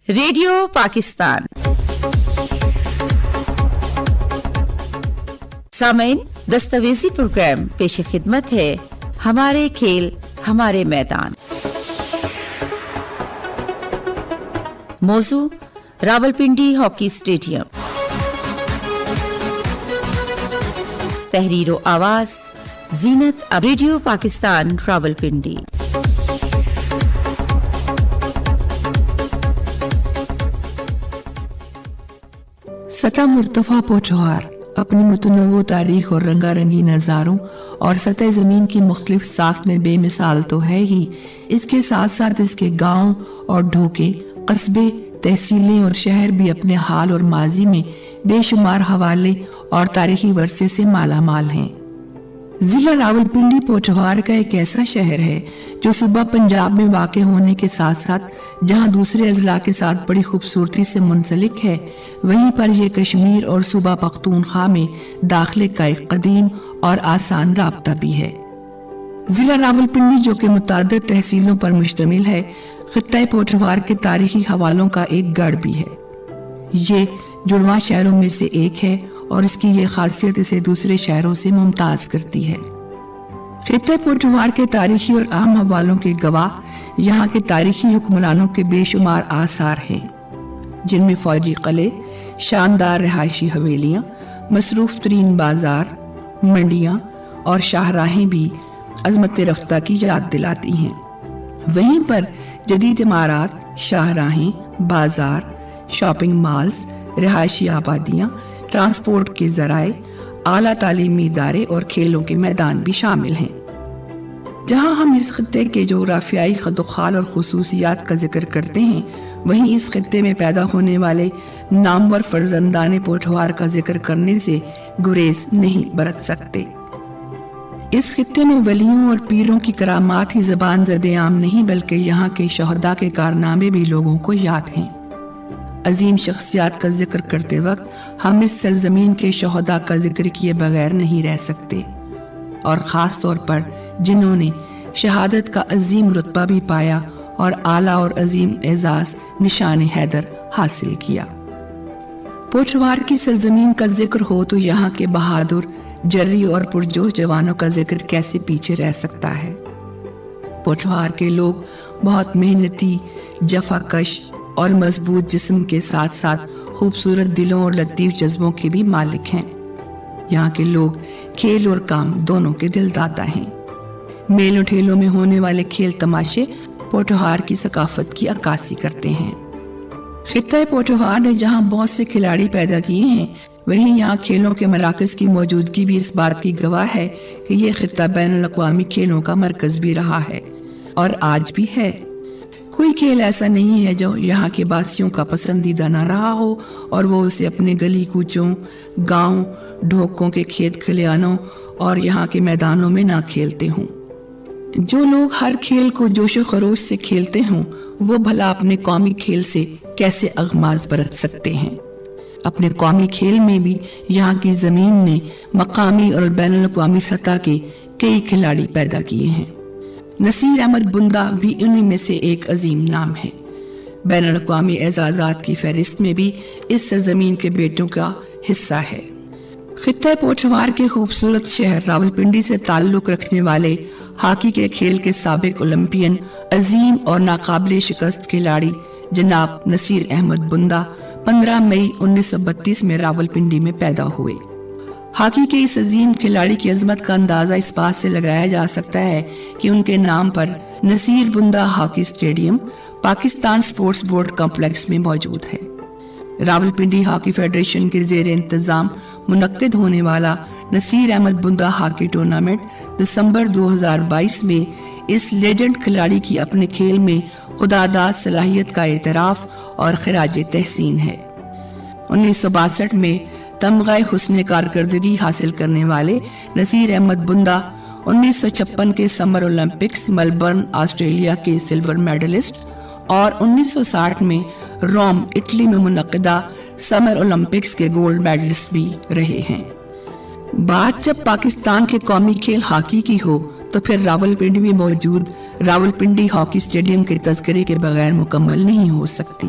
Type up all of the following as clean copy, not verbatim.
Radio Pakistan سامعین، دستاویزی programme پیش خدمت ہے ہمارے کھیل ہمارے میدان۔ موضوع راولپنڈی ہاکی اسٹیڈیم۔ تحریر و آواز زینت اب، ریڈیو پاکستان راولپنڈی۔ سطح مرتفع پوچھوار اپنی متنوع تاریخ اور رنگا رنگی نظاروں اور سطح زمین کی مختلف ساخت میں بے مثال تو ہے ہی، اس کے ساتھ ساتھ اس کے گاؤں اور ڈھوکے، قصبے، تحصیلیں اور شہر بھی اپنے حال اور ماضی میں بے شمار حوالے اور تاریخی ورثے سے مالا مال ہیں۔ ضلع راولپنڈی پوچھوار کا ایک ایسا شہر ہے جو صوبہ پنجاب میں واقع ہونے کے ساتھ ساتھ جہاں دوسرے اضلاع کے ساتھ بڑی خوبصورتی سے منسلک ہے، وہیں پر یہ کشمیر اور صوبہ پختونخوا میں داخلے کا ایک قدیم اور آسان رابطہ بھی ہے۔ ضلع راولپنڈی جو کہ متعدد تحصیلوں پر مشتمل ہے، خطہ پوچھوار کے تاریخی حوالوں کا ایک گڑھ بھی ہے۔ یہ جڑواں شہروں میں سے ایک ہے اور اس کی یہ خاصیت اسے دوسرے شہروں سے ممتاز کرتی ہے۔ خطہ پوچھوار کے تاریخی اور اہم حوالوں کے گواہ یہاں کے تاریخی حکمرانوں کے بے شمار آثار ہیں، جن میں فوجی قلعے، شاندار رہائشی حویلیاں، مصروف ترین بازار، منڈیاں اور شاہراہیں بھی عظمت رفتہ کی یاد دلاتی ہیں۔ وہیں پر جدید عمارات، شاہراہیں، بازار، شاپنگ مالز، رہائشی آبادیاں، ٹرانسپورٹ کے ذرائع، اعلیٰ تعلیمی ادارے اور کھیلوں کے میدان بھی شامل ہیں۔ جہاں ہم اس خطے کے جغرافیائی خد و خال اور خصوصیات کا ذکر کرتے ہیں، وہیں اس خطے میں پیدا ہونے والے نامور فرزندان پوچھوار کا ذکر کرنے سے گریز نہیں برت سکتے۔ اس خطے میں ولیوں اور پیروں کی کرامات ہی زبان زد عام نہیں، بلکہ یہاں کے شہداء کے کارنامے بھی لوگوں کو یاد ہیں۔ عظیم شخصیات کا ذکر کرتے وقت ہم اس سرزمین کے شہداء کا ذکر کیے بغیر نہیں رہ سکتے، اور خاص طور پر جنہوں نے شہادت کا عظیم رتبہ بھی پایا اور اعلیٰ اور عظیم اعزاز نشان حیدر حاصل کیا۔ پوچھوار کی سرزمین کا ذکر ہو تو یہاں کے بہادر، جری اور پرجوش جوانوں کا ذکر کیسے پیچھے رہ سکتا ہے۔ پوچھوار کے لوگ بہت محنتی، جفا کش اور مضبوط جسم کے ساتھ ساتھ خوبصورت دلوں اور لطیف جذبوں کے بھی مالک ہیں۔ یہاں کے لوگ کھیل اور کام دونوں کے دل داتا ہیں۔ میلوں ٹھیلوں میں ہونے والے کھیل تماشے پوچھوار کی ثقافت کی عکاسی کرتے ہیں۔ خطہ پوچھوار نے جہاں بہت سے کھلاڑی پیدا کیے ہیں، وہیں یہاں کھیلوں کے مراکز کی موجودگی بھی اس بات کی گواہ ہے کہ یہ خطہ بین الاقوامی کھیلوں کا مرکز بھی رہا ہے اور آج بھی ہے۔ کوئی کھیل ایسا نہیں ہے جو یہاں کے باسیوں کا پسندیدہ نہ رہا ہو اور وہ اسے اپنے گلی کوچوں، گاؤں، ڈھوکوں کے کھیت کھلیانوں اور یہاں کے میدانوں میں نہ کھیلتے ہوں۔ جو لوگ ہر کھیل کو جوش و خروش سے کھیلتے ہوں، وہ بھلا اپنے قومی کھیل سے کیسے اغماض برت سکتے ہیں۔ اپنے قومی کھیل میں بھی یہاں کی زمین نے مقامی اور بین الاقوامی سطح کے کئی کھلاڑی پیدا کیے ہیں۔ نصیر احمد بندہ بھی انہی میں سے ایک عظیم نام ہے۔ بین الاقوامی اعزازات کی فہرست میں بھی اس سرزمین کے بیٹوں کا حصہ ہے۔ خطہ پوچھوار کے خوبصورت شہر راولپنڈی سے تعلق رکھنے والے ہاکی کے کھیل کے سابق اولمپئن، عظیم اور ناقابل شکست کھلاڑی جناب نصیر احمد بندہ 15 مئی 1932 میں راولپنڈی میں پیدا ہوئے۔ ہاکی کے اس عظیم کھلاڑی کی عظمت کا اندازہ اس بات سے لگایا جا سکتا ہے کہ ان کے نام پر نصیر بندہ hockey stadium Pakistan sports board complex میں موجود ہے۔ راولپنڈی ہاکی فیڈریشن کے زیر انتظام منعقد ہونے والا نصیر احمد بندہ ہاکی ٹورنامنٹ دسمبر 2022 میں اس لیجنڈ کھلاڑی کی اپنے کھیل میں خداداد صلاحیت کا اعتراف اور خراج تحسین ہے۔ 1962 میں تمغہ حسن کارکردگی حاصل کرنے والے نصیر احمد بندہ 1956 کے سمر اولمپکس میلبرن آسٹریلیا کے سلور میڈلسٹ اور 1960 میں روم اٹلی میں منعقدہ سمر اولمپکس کے گولڈ میڈلسٹ بھی رہے ہیں۔ بات جب پاکستان کے قومی کھیل ہاکی کی ہو تو پھر راولپنڈی میں موجود راولپنڈی ہاکی اسٹیڈیم کے تذکرے کے بغیر مکمل نہیں ہو سکتی۔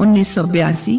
1982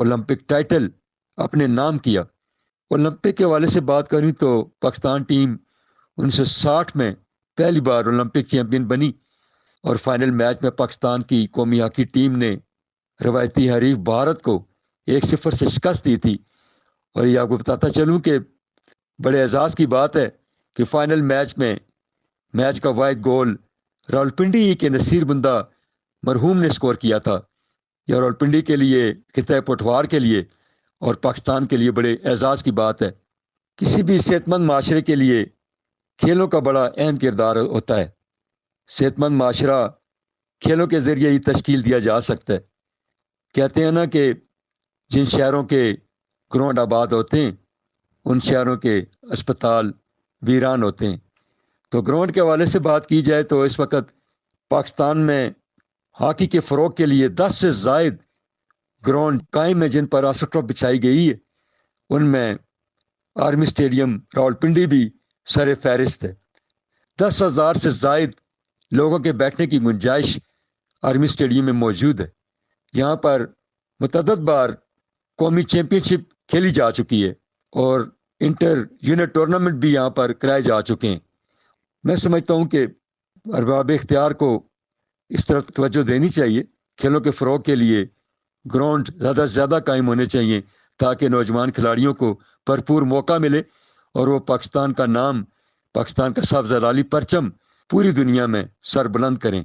اولمپک ٹائٹل اپنے نام کیا۔ اولمپک کے حوالے سے بات کریں تو پاکستان ٹیم 1960 میں پہلی بار اولمپک چیمپئن بنی اور فائنل میچ میں پاکستان کی قومی ہاکی ٹیم نے روایتی حریف بھارت کو 1-0 سے شکست دی تھی۔ اور یہ آپ کو بتاتا چلوں کہ بڑے اعزاز کی بات ہے کہ فائنل میچ کا واحد گول راولپنڈی کے نصیر بندہ مرحوم نے سکور کیا تھا۔ یہ راولپنڈی کے لیے، خطہ پٹوار کے لیے اور پاکستان کے لیے بڑے اعزاز کی بات ہے۔ کسی بھی صحت مند معاشرے کے لیے کھیلوں کا بڑا اہم کردار ہوتا ہے۔ صحت مند معاشرہ کھیلوں کے ذریعے ہی تشکیل دیا جا سکتا ہے۔ کہتے ہیں نا کہ جن شہروں کے گراؤنڈ آباد ہوتے ہیں ان شہروں کے اسپتال ویران ہوتے ہیں۔ تو گراؤنڈ کے حوالے سے بات کی جائے تو اس وقت پاکستان میں ہاکی کے فروغ کے لیے 10 سے زائد گراؤنڈ قائم ہیں جن پر آسٹرو بچھائی گئی ہے۔ ان میں آرمی اسٹیڈیم راولپنڈی بھی سر فہرست ہے۔ 10,000 سے زائد لوگوں کے بیٹھنے کی گنجائش آرمی اسٹیڈیم میں موجود ہے۔ یہاں پر متعدد بار قومی چیمپئن شپ کھیلی جا چکی ہے اور انٹر یونٹ ٹورنامنٹ بھی یہاں پر کرائے جا چکے ہیں۔ میں سمجھتا ہوں کہ ارباب اختیار کو اس طرف توجہ دینی چاہیے۔ کھیلوں کے فروغ کے لیے گراؤنڈ زیادہ سے زیادہ قائم ہونے چاہیے تاکہ نوجوان کھلاڑیوں کو بھرپور موقع ملے اور وہ پاکستان کا نام، پاکستان کا سبز لالی پرچم پوری دنیا میں سر بلند کریں۔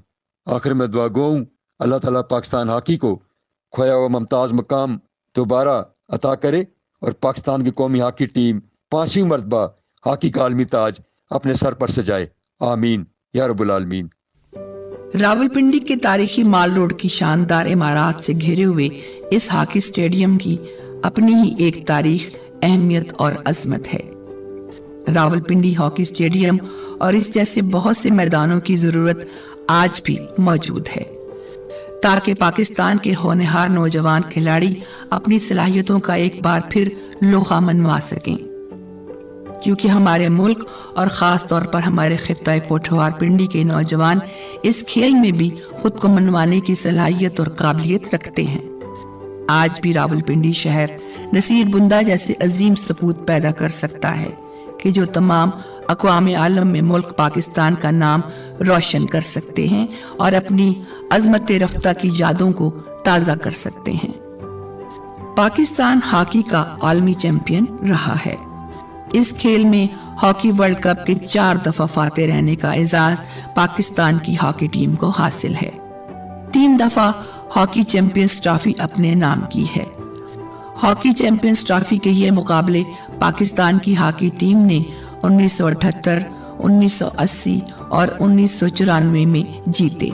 آخر میں دعا گو ہوں اللہ تعالیٰ پاکستان ہاکی کو کھویا ہوا ممتاز مقام دوبارہ عطا کرے اور پاکستان کی قومی ہاکی ٹیم 5ویں مرتبہ ہاکی کا عالمی تاج اپنے سر پر سجائے۔ آمین یا رب العالمین۔ راولپنڈی کے تاریخی مال روڈ کی شاندار عمارات سے گھرے ہوئے اس ہاکی اسٹیڈیم کی اپنی ہی ایک تاریخ، اہمیت اور عظمت ہے۔ راولپنڈی ہاکی اسٹیڈیم اور اس جیسے بہت سے میدانوں کی ضرورت آج بھی موجود ہے تاکہ پاکستان کے ہونہار نوجوان کھلاڑی اپنی صلاحیتوں کا ایک بار پھر لوہا منوا سکیں، کیونکہ ہمارے ملک اور خاص طور پر ہمارے خطہ پوٹھوار پنڈی کے نوجوان اس کھیل میں بھی خود کو منوانے کی صلاحیت اور قابلیت رکھتے ہیں۔ آج بھی راولپنڈی شہر نصیر بندہ جیسے عظیم سپوت پیدا کر سکتا ہے کہ جو تمام اقوام عالم میں ملک پاکستان کا نام روشن کر سکتے ہیں اور اپنی عظمت رفتہ کی یادوں کو تازہ کر سکتے ہیں۔ پاکستان ہاکی کا عالمی چیمپئن رہا ہے۔ اس کھیل میں ہاکی ورلڈ کپ کے 4 دفعہ فاتح رہنے کا اعزاز پاکستان کی ہاکی ٹیم کو حاصل ہے۔ 3 دفعہ ہاکی چیمپئنز ٹرافی اپنے نام کی ہے۔ ہاکی چیمپئنز ٹرافی کے یہ مقابلے پاکستان کی ہاکی ٹیم نے 1978، 1980 اور 1994 میں جیتے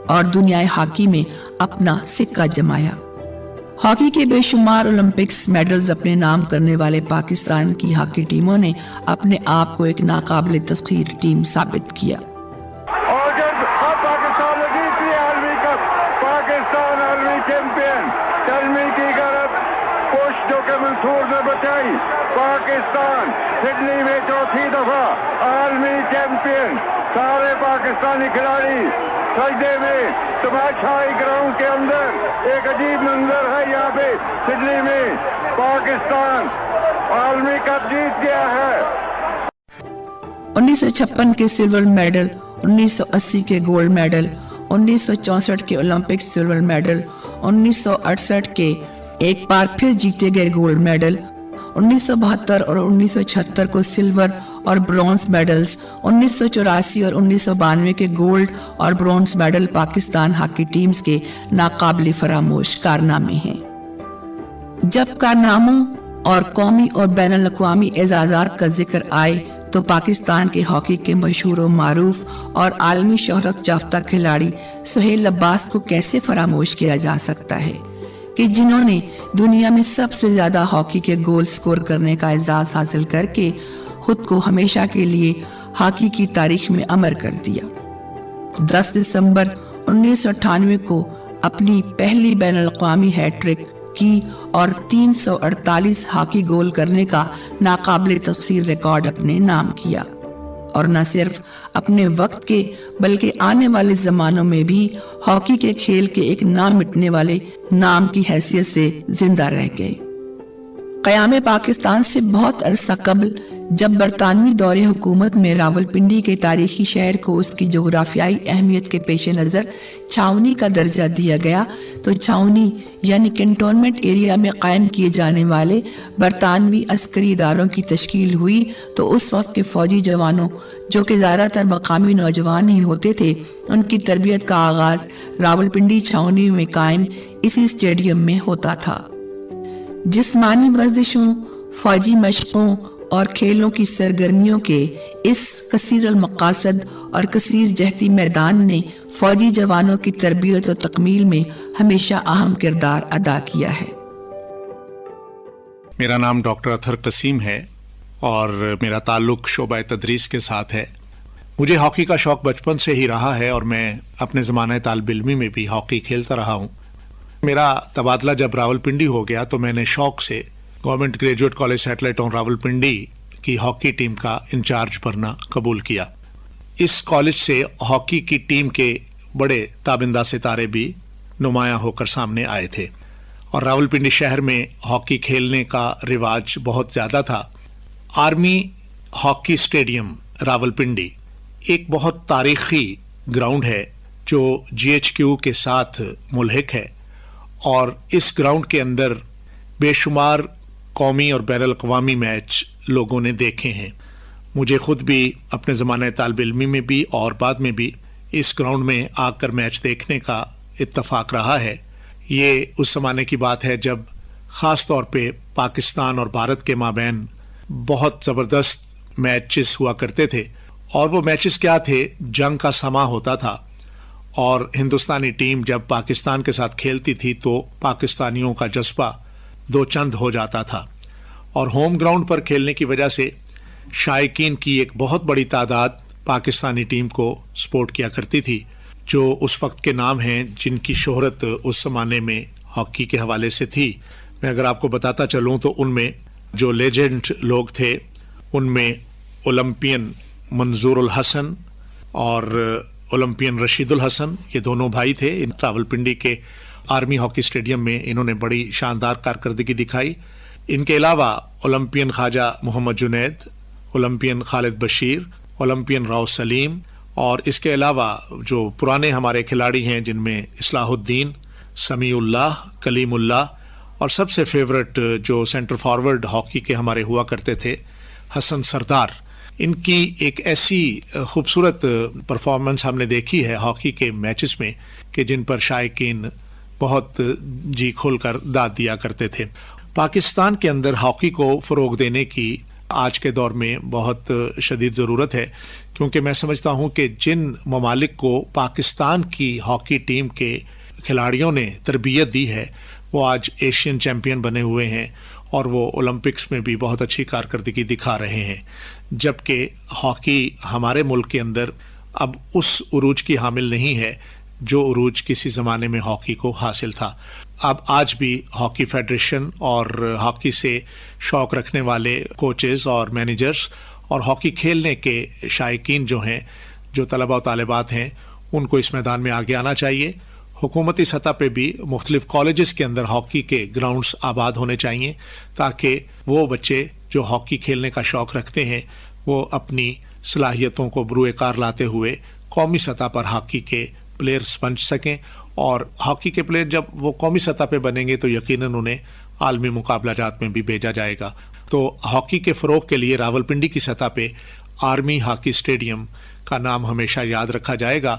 اور دنیائے ہاکی میں اپنا سکہ جمایا۔ ہاکی کے بے شمار اولمپکس میڈلز اپنے نام کرنے والے پاکستان کی ہاکی ٹیموں نے اپنے آپ کو ایک ناقابل تسخیر ٹیم ثابت کیا۔ اور جب پاکستان نے جیت لیا عالمی کپ، پاکستان عالمی چیمپئن، کلمی کی غرض کوشش جو کہ منصور نے بچائی، پاکستان سڈنی میں 4تھی دفعہ عالمی چیمپئن۔ سارے پاکستانی کھلاڑی سجدے میں، تماشائی گراؤنڈ کے اندر ایک عجیب منظر ہے۔ یہاں پہ سڈنی میں پاکستان عالمی کپ جیت گیا ہے۔ 1956 کے سلور میڈل، 1980 کے گولڈ میڈل، 1964 کے اولمپک سلور میڈل، 1968 کے ایک بار پھر جیتے گئے گولڈ میڈل، 1972 اور 1976 کو سلور اور برونز میڈلز، 1984 اور 1992 کے گولڈ اور bronze medal Pakistan hockey teams کے ناقابل فراموش کارنامے ہیں۔ جب کارناموں اور قومی اور بین الاقوامی اعزازات کا ذکر آئے تو پاکستان کے ہاکی کے مشہور و معروف اور عالمی شہرت یافتہ کھلاڑی سہیل عباس کو کیسے فراموش کیا جا سکتا ہے کہ جنہوں نے دنیا میں سب سے زیادہ ہاکی کے گول سکور کرنے کا اعزاز حاصل کر کے خود کو ہمیشہ کے لیے ہاکی کی تاریخ میں امر کر دیا۔ 10 دسمبر 1998 کو اپنی پہلی بین الاقوامی ہیٹ ٹرک کی اور 348 ہاکی گول کرنے کا ناقابل تسخیر ریکارڈ اپنے نام کیا۔ اور نہ صرف اپنے وقت کے بلکہ آنے والے زمانوں میں بھی ہاکی کے کھیل کے ایک نہ مٹنے والے نام کی حیثیت سے زندہ رہ گئے۔ قیام پاکستان سے بہت عرصہ قبل جب برطانوی دور حکومت میں راولپنڈی کے تاریخی شہر کو اس کی جغرافیائی اہمیت کے پیش نظر چھاؤنی کا درجہ دیا گیا تو چھاؤنی یعنی کنٹونمنٹ ایریا میں قائم کیے جانے والے برطانوی عسکری اداروں کی تشکیل ہوئی تو اس وقت کے فوجی جوانوں جو کہ زیادہ تر مقامی نوجوان ہی ہوتے تھے، ان کی تربیت کا آغاز راولپنڈی چھاؤنی میں قائم اسی اسٹیڈیم میں ہوتا تھا۔ جسمانی ورزشوں، فوجی مشقوں اور کھیلوں کی سرگرمیوں کے اس کثیر المقاصد اور کثیر جہتی میدان نے فوجی جوانوں کی تربیت و تکمیل میں ہمیشہ اہم کردار ادا کیا ہے۔ میرا نام ڈاکٹر اطہر قسیم ہے اور میرا تعلق شعبہ تدریس کے ساتھ ہے۔ مجھے ہاکی کا شوق بچپن سے ہی رہا ہے اور میں اپنے زمانہ طالب علمی میں بھی ہاکی کھیلتا رہا ہوں۔ میرا تبادلہ جب راولپنڈی ہو گیا تو میں نے شوق سے گورنمنٹ گریجویٹ کالج سیٹلائٹ آن راولپنڈی کی ہاکی ٹیم کا انچارج بننا قبول کیا۔ اس کالج سے ہاکی کی ٹیم کے بڑے تابندہ ستارے بھی نمایاں ہو کر سامنے آئے تھے اور راولپنڈی شہر میں ہاکی کھیلنے کا رواج بہت زیادہ تھا۔ آرمی ہاکی اسٹیڈیم راولپنڈی ایک بہت تاریخی گراؤنڈ ہے جو GHQ کے ساتھ ملحق ہے اور اس گراؤنڈ کے اندر بے شمار قومی اور بین الاقوامی میچ لوگوں نے دیکھے ہیں۔ مجھے خود بھی اپنے زمانہ طالب علمی میں بھی اور بعد میں بھی اس گراؤنڈ میں آ کر میچ دیکھنے کا اتفاق رہا ہے۔ یہ اس زمانے کی بات ہے جب خاص طور پہ پاکستان اور بھارت کے مابین بہت زبردست میچز ہوا کرتے تھے، اور وہ میچز کیا تھے؟ جنگ کا سماں ہوتا تھا اور ہندوستانی ٹیم جب پاکستان کے ساتھ کھیلتی تھی تو پاکستانیوں کا جذبہ دو چند ہو جاتا تھا، اور ہوم گراؤنڈ پر کھیلنے کی وجہ سے شائقین کی ایک بہت بڑی تعداد پاکستانی ٹیم کو سپورٹ کیا کرتی تھی، جو اس وقت کے نام ہیں جن کی شہرت اس زمانے میں ہاکی کے حوالے سے تھی۔ میں اگر آپ کو بتاتا چلوں تو ان میں جو لیجنڈ لوگ تھے ان میں اولمپئن منظور الحسن اور اولمپئن رشید الحسن، یہ دونوں بھائی تھے۔ راولپنڈی کے آرمی ہاکی اسٹیڈیم میں انہوں نے بڑی شاندار کارکردگی دکھائی۔ ان کے علاوہ اولمپئن خواجہ محمد جنید، اولمپئن خالد بشیر، اولمپئن راؤ سلیم، اور اس کے علاوہ جو پرانے ہمارے کھلاڑی ہیں جن میں اصلاح الدین، سمیع اللہ، کلیم اللہ، اور سب سے فیورٹ جو سینٹر فارورڈ ہاکی کے ہمارے ہوا کرتے تھے حسن سردار۔ ان کی ایک ایسی خوبصورت پرفارمنس ہم نے دیکھی ہے ہاکی کے میچز میں کہ جن پر شائقین بہت جی کھول کر داد دیا کرتے تھے۔ پاکستان کے اندر ہاکی کو فروغ دینے کی آج کے دور میں بہت شدید ضرورت ہے، کیونکہ میں سمجھتا ہوں کہ جن ممالک کو پاکستان کی ہاکی ٹیم کے کھلاڑیوں نے تربیت دی ہے وہ آج ایشین چیمپئن بنے ہوئے ہیں اور وہ اولمپکس میں بھی بہت اچھی کارکردگی دکھا رہے ہیں، جبکہ ہاکی ہمارے ملک کے اندر اب اس عروج کی حامل نہیں ہے جو عروج کسی زمانے میں ہاکی کو حاصل تھا۔ اب آج بھی ہاکی فیڈریشن اور ہاکی سے شوق رکھنے والے کوچز اور مینیجرز اور ہاکی کھیلنے کے شائقین جو ہیں، جو طلبہ و طالبات ہیں، ان کو اس میدان میں آگے آنا چاہیے۔ حکومتی سطح پہ بھی مختلف کالجز کے اندر ہاکی کے گراؤنڈز آباد ہونے چاہیے تاکہ وہ بچے جو ہاکی کھیلنے کا شوق رکھتے ہیں وہ اپنی صلاحیتوں کو بروئے کار لاتے ہوئے قومی سطح پر ہاکی کے پلیئرز بن سکیں، اور ہاکی کے پلیئر جب وہ قومی سطح پہ بنیں گے تو یقیناً انہیں عالمی مقابلہ جات میں بھی بھیجا جائے گا۔ تو ہاکی کے فروغ کے لیے راولپنڈی کی سطح پہ آرمی ہاکی اسٹیڈیم کا نام ہمیشہ یاد رکھا جائے گا۔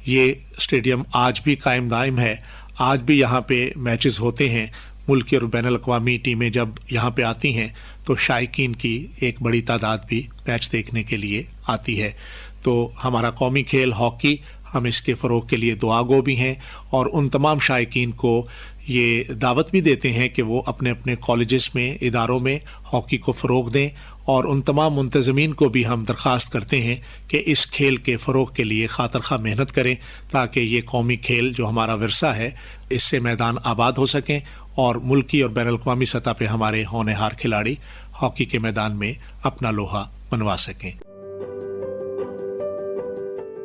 یہ اسٹیڈیم آج بھی قائم دائم ہے، آج بھی یہاں پہ میچز ہوتے ہیں۔ ملکی اور بین الاقوامی ٹیمیں جب یہاں پہ آتی ہیں تو شائقین کی ایک بڑی تعداد بھی میچ دیکھنے کے لیے آتی ہے۔ تو ہمارا قومی کھیل ہاکی، ہم اس کے فروغ کے لیے دعا گو بھی ہیں، اور ان تمام شائقین کو یہ دعوت بھی دیتے ہیں کہ وہ اپنے اپنے کالجز میں، اداروں میں ہاکی کو فروغ دیں، اور ان تمام منتظمین کو بھی ہم درخواست کرتے ہیں کہ اس کھیل کے فروغ کے لیے خاطر خواہ محنت کریں تاکہ یہ قومی کھیل جو ہمارا ورثہ ہے اس سے میدان آباد ہو سکیں اور ملکی اور بین الاقوامی سطح پہ ہمارے ہونہار کھلاڑی ہاکی کے میدان میں اپنا لوہا منوا سکیں۔